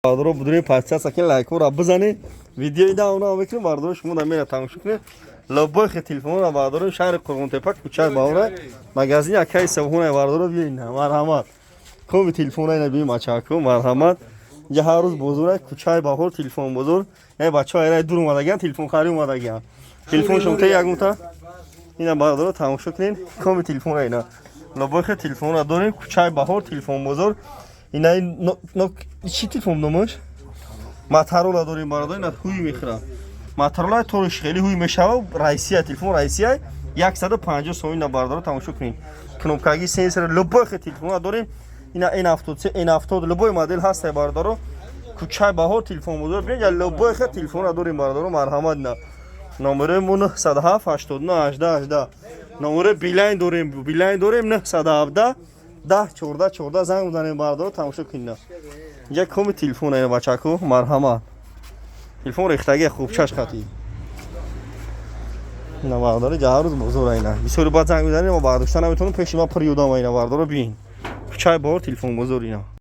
бардоро будуни пастя сакин лайкора бизани видеои давна мекунем бардоро шумо да мера тамошо кунед лоббой телефонро бардоро шаҳри Қурғунтепа кӯчаи Баҳора магазини акаи савхона бардоро биёин марҳамат коми телефонра ина биёин бачако марҳамат ҷа ҳар рӯз бозора кӯчаи Баҳор телефон бозор бачаҳо ера дур омадагиан телефон хари омадагиан телефоншон те ягмута ина бардоро тамошо кунед коми телефонра ина лоббой телефонро дорем кӯчаи Баҳор телефон бозор ина чӣ телефон номаш моторола дорем бардор ина ҳуй мехӯра моторола ториш хеле ҳуй мешава Россия телефон Россия 150 сом ина бардоро тамошо кунед кнопкаги сенсор любой телефонро дорем ина N70 любой модель ҳаст бардоро кӯчаи Баҳор телефон бозор бинед любой телефонро дорем бардоро марҳамат ина номеремон 97 89 18 18 номере билайн дорем 917 10 14 14 занг бизанем бардоро тамошо кунед ҷа коми телефон ина бачако марҳамат телефон рехтаги хубчаш хати ина бардоро ҷа ҳар рӯз бозора ина бисёри бад занг бизанем ма бардошта наметавонам пеши ма пур ёдам ина бардоро биин кӯчаи Баҳор телефон бозор ина